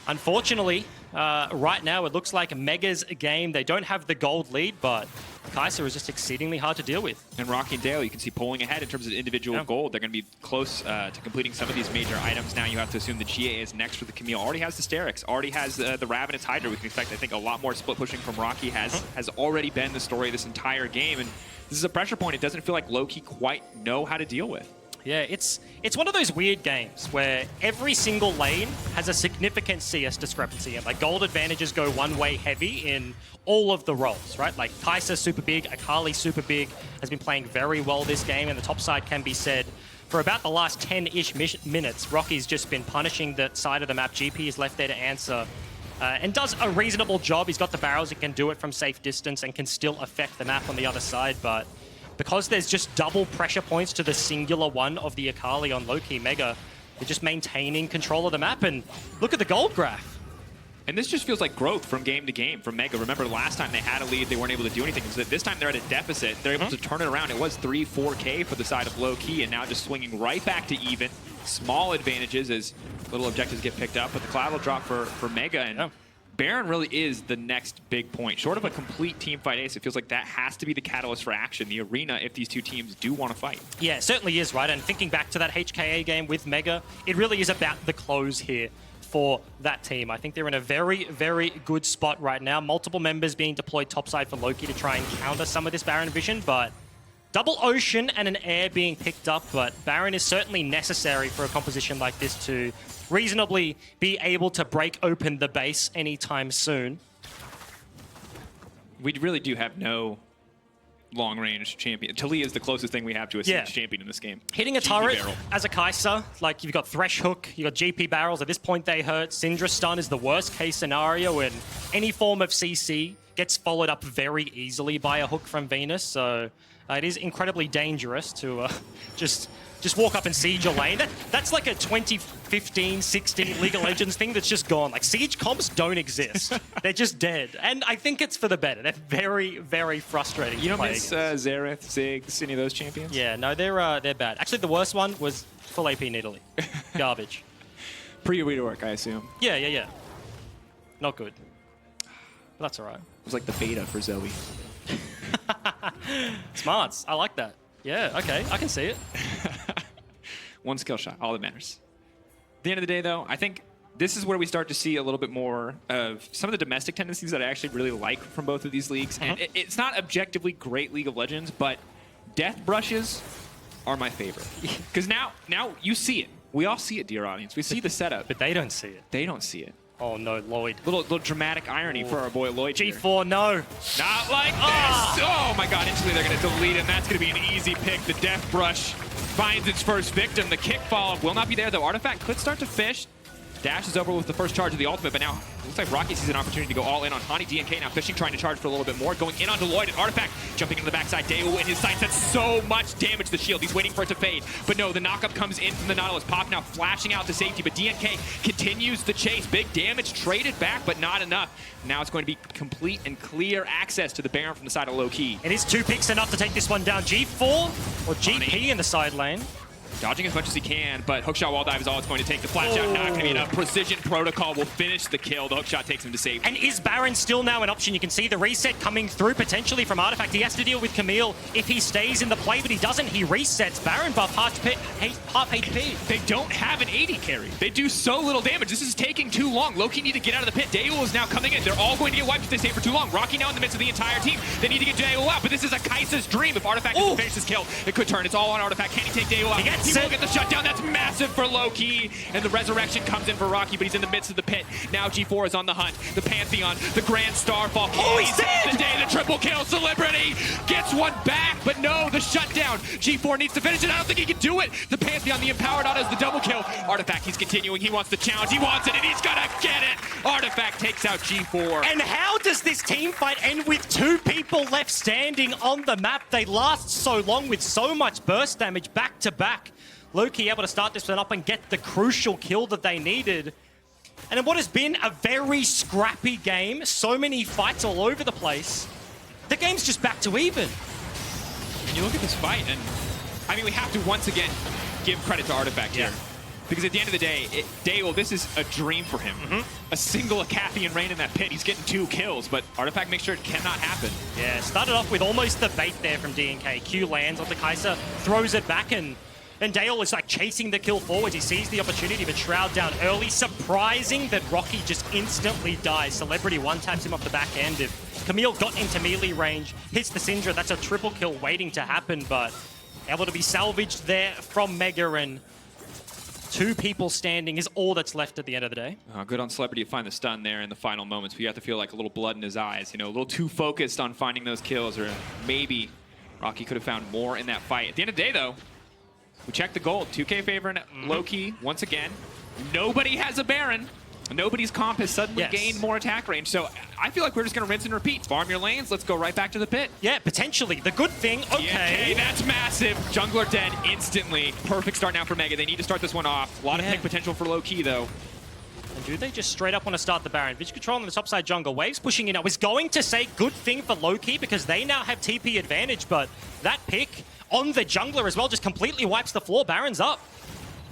unfortunately, right now it looks like Mega's game. They don't have the gold lead, but Kai'Sa is just exceedingly hard to deal with. And Rocky and Dale, you can see pulling ahead in terms of individual gold. They're going to be close to completing some of these major items. Now you have to assume the GA is next for the Camille. Already has the Sterix, already has the Ravenous Hydra. We can expect, I think, a lot more split pushing from Rocky has already been the story of this entire game. And this is a pressure point it doesn't feel like Loki quite know how to deal with. Yeah, it's one of those weird games where every single lane has a significant CS discrepancy. And like gold advantages go one way heavy in all of the roles, right? Like Kai'Sa super big, Akali super big, has been playing very well this game, and the top side can be said for about the last 10-ish minutes, Rocky's just been punishing that side of the map. GP is left there to answer. And does a reasonable job. He's got the barrels, he can do it from safe distance and can still affect the map on the other side, but because there's just double pressure points to the singular one of the Akali on Loki Mega, they're just maintaining control of the map, and look at the gold graph. And this just feels like growth from game to game from Mega. Remember, last time they had a lead, they weren't able to do anything. So this time they're at a deficit. They're able to turn it around. It was 3-4K for the side of low key, and now just swinging right back to even. Small advantages as little objectives get picked up, but the cloud will drop for Mega. And Baron really is the next big point. Short of a complete team fight ace, it feels like that has to be the catalyst for action, the arena, if these two teams do want to fight. Yeah, it certainly is, right? And thinking back to that HKA game with Mega, it really is about the close here for that team. I think they're in a very, very good spot right now. Multiple members being deployed topside for Loki to try and counter some of this Baron vision, but double Ocean and an Air being picked up, but Baron is certainly necessary for a composition like this to reasonably be able to break open the base anytime soon. We really do have no long-range champion. Talia is the closest thing we have to a siege champion in this game. Hitting a turret as a Kai'Sa, like you've got Thresh Hook, you've got GP barrels. At this point, they hurt. Syndra stun is the worst-case scenario, and any form of CC gets followed up very easily by a hook from Venus. So it is incredibly dangerous to just walk up and siege a lane. That's like a 2015-16 League of Legends thing that's just gone. Like, siege comps don't exist. They're just dead. And I think it's for the better. They're very, very frustrating. You don't miss Xerath, Ziggs, any of those champions? Yeah, no, they're bad. Actually, the worst one was full AP Nidalee. Garbage. Pre-rework, I assume. Yeah. Not good. But that's all right. It was like the beta for Zoe. Smarts. I like that. Yeah, okay. I can see it. One skill shot, all that matters. At the end of the day, though, I think this is where we start to see a little bit more of some of the domestic tendencies that I actually really like from both of these leagues. And it's not objectively great League of Legends, but death brushes are my favorite. Because now you see it. We all see it, dear audience. We see the setup. But they don't see it. They don't see it. Oh no, Lloyd. Little dramatic irony for our boy Lloyd G4, here. no. Not like this. Oh my god, instantly they're going to delete him. That's going to be an easy pick. The Death Brush finds its first victim. The kick follow-up will not be there, though. Artifact could start to fish. Dash is over with the first charge of the ultimate, but now it looks like Rocky sees an opportunity to go all in on Hani. DNK now fishing, trying to charge for a little bit more. Going in onto Lloyd and Artifact jumping into the backside. Daewoo in his sights. That's so much damage to the shield. He's waiting for it to fade. But no, the knockup comes in from the Nautilus. Pop now flashing out to safety, but DNK continues the chase. Big damage traded back, but not enough. Now it's going to be complete and clear access to the Baron from the side of low key. It is 2 picks enough to take this one down. G4 or GP Hani in the side lane. Dodging as much as he can, but hookshot wall dive is all it's going to take. The flash out not going to be enough. Precision protocol will finish the kill. The hookshot takes him to safety. And is Baron still now an option? You can see the reset coming through potentially from Artifact. He has to deal with Camille if he stays in the play, but he doesn't. He resets. Baron buff half HP. They don't have an 80 carry. They do so little damage. This is taking too long. Loki need to get out of the pit. Daewoo is now coming in. They're all going to get wiped if they stay for too long. Rocky now in the midst of the entire team. They need to get Daewoo out, but this is a Kai'Sa's dream. If Artifact doesn't finish this kill, it could turn. It's all on Artifact. Can he take Daewoo out? He will get the shutdown. That's massive for Loki. And the resurrection comes in for Rocky, but he's in the midst of the pit. Now G4 is on the hunt. The Pantheon, the Grand Starfall. Oh, he's dead! The day, the triple kill. Celebrity gets one back, but no, the shutdown. G4 needs to finish it. I don't think he can do it. The Pantheon, the empowered auto is the double kill. Artifact, he's continuing. He wants the challenge. He wants it, and he's gonna get it. Artifact takes out G4. And how does this team fight end with 2 people left standing on the map? They last so long with so much burst damage back to back. Loki able to start this one up and get the crucial kill that they needed. And in what has been a very scrappy game, so many fights all over the place, the game's just back to even. And you look at this fight, and I mean, we have to once again give credit to Artifact here. Because at the end of the day, Daewoo, this is a dream for him. A single Acathian reign in that pit. He's getting 2 kills, but Artifact makes sure it cannot happen. Yeah, started off with almost the bait there from DNK. Q lands onto Kai'Sa, throws it back, and Daewoo is like chasing the kill forwards. He sees the opportunity, but Shroud down early. Surprising that Rocky just instantly dies. Celebrity one-taps him off the back end. If Camille got into melee range, hits the Syndra, that's a triple kill waiting to happen, but able to be salvaged there from Mega, and 2 people standing is all that's left at the end of the day. Good on Celebrity to find the stun there in the final moments, but you have to feel like a little blood in his eyes, you know, a little too focused on finding those kills, or maybe Rocky could have found more in that fight. At the end of the day, though, we check the gold. 2K favoring Loki once again. Nobody has a Baron. Nobody's comp has suddenly gained more attack range. So I feel like we're just going to rinse and repeat. Farm your lanes. Let's go right back to the pit. Yeah, potentially. The good thing, okay. That's massive. Jungler dead instantly. Perfect start now for Mega. They need to start this one off. A lot of pick potential for low key, though. And do they just straight up want to start the Baron? Vision control on the top side jungle. Waves pushing in. I was going to say good thing for Loki because they now have TP advantage, but that pick on the jungler as well just completely wipes the floor. Baron's up.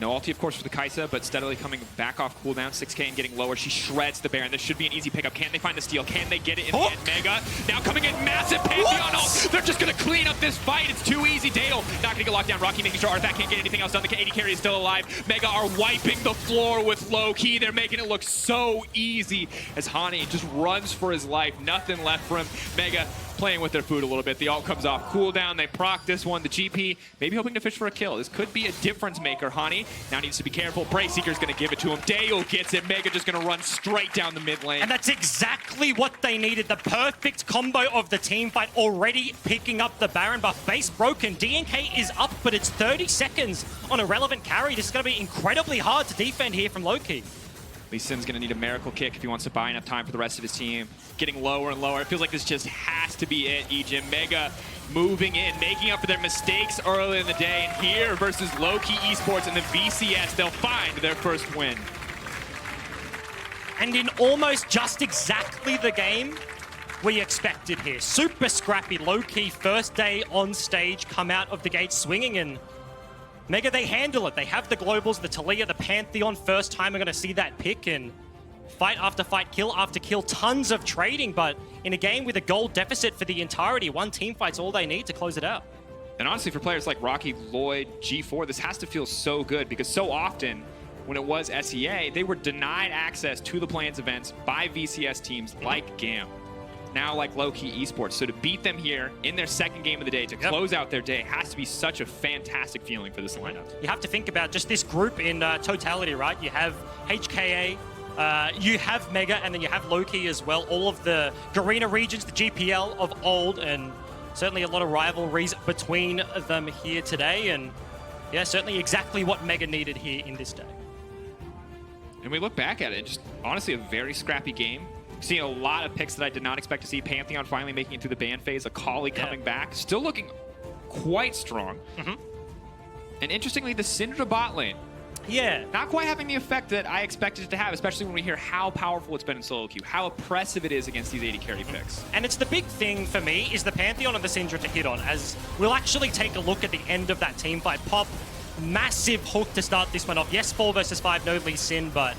No ulti, of course, for the Kai'Sa, but steadily coming back off cooldown. 6k and getting lower. She shreds the Baron. This should be an easy pickup. Can they find the steal? Can they get it in the end? Mega now coming in massive Pantheon ult. They're just going to clean up this fight. It's too easy. Dale not going to get locked down. Rocky making sure Arthak can't get anything else done. The AD carry is still alive. Mega are wiping the floor with low-key. They're making it look so easy as Hani just runs for his life. Nothing left for him. Mega playing with their food a little bit. The ult comes off cooldown. They proc this one. The GP maybe hoping to fish for a kill. This could be a difference maker. Hani now needs to be careful. Braveseeker's going to give it to him. Dale gets it. Mega just going to run straight down the mid lane. And that's exactly what they needed. The perfect combo of the team fight already picking up the Baron buff. Base broken. DNK is up, but it's 30 seconds on a relevant carry. This is going to be incredibly hard to defend here from Loki. Lee Sin's going to need a miracle kick if he wants to buy enough time for the rest of his team. Getting lower and lower. It feels like this just has to be it, Ejim. Mega moving in, making up for their mistakes early in the day. And here versus Loki Esports and the VCS, they'll find their first win. And in almost just exactly the game we expected here. Super scrappy, Loki, first day on stage, come out of the gate swinging, and Mega, they handle it. They have the globals, the Taliyah, the Pantheon. First time we're going to see that pick, and fight after fight, kill after kill, tons of trading, but in a game with a gold deficit for the entirety, one team fight's all they need to close it out. And honestly, for players like Rocky, Lloyd, G4, this has to feel so good because so often when it was SEA, they were denied access to the plans events by VCS teams like GAM. Now like Low-Key Esports. So to beat them here in their second game of the day, to close out their day, has to be such a fantastic feeling for this lineup. You have to think about just this group in totality, right? You have HKA, you have Mega, and then you have Loki as well. All of the Garena regions, the GPL of old, and certainly a lot of rivalries between them here today. And yeah, certainly exactly what Mega needed here in this day. And we look back at it, just honestly a very scrappy game. Seeing a lot of picks that I did not expect to see. Pantheon finally making it through the ban phase. Akali coming back. Still looking quite strong. And interestingly, the Syndra bot lane. Yeah. Not quite having the effect that I expected it to have, especially when we hear how powerful it's been in solo queue, how oppressive it is against these AD carry picks. And it's the big thing for me is the Pantheon and the Syndra to hit on, as we'll actually take a look at the end of that team fight. Pop, massive hook to start this one off. Yes, 4 versus 5, no Lee Sin, but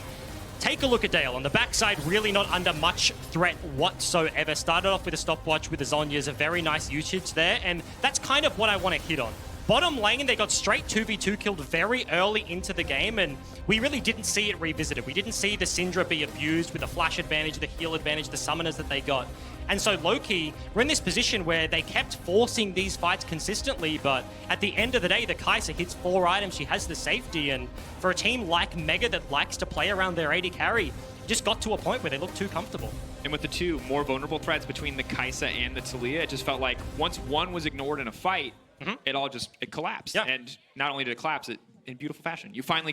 take a look at Dale. On the backside, really not under much threat whatsoever. Started off with a stopwatch with the Zhonya's, a very nice usage there, and that's kind of what I want to hit on. Bottom lane, they got straight 2v2 killed very early into the game, and we really didn't see it revisited. We didn't see the Syndra be abused with the flash advantage, the heal advantage, the summoners that they got. And so Loki, we're in this position where they kept forcing these fights consistently, but at the end of the day, the Kai'Sa hits 4 items, she has the safety, and for a team like Mega that likes to play around their AD carry, just got to a point where they look too comfortable. And with the two more vulnerable threats between the Kai'Sa and the Taliyah, it just felt like once one was ignored in a fight, it all just collapsed. And not only did it collapse, it in beautiful fashion. You finally got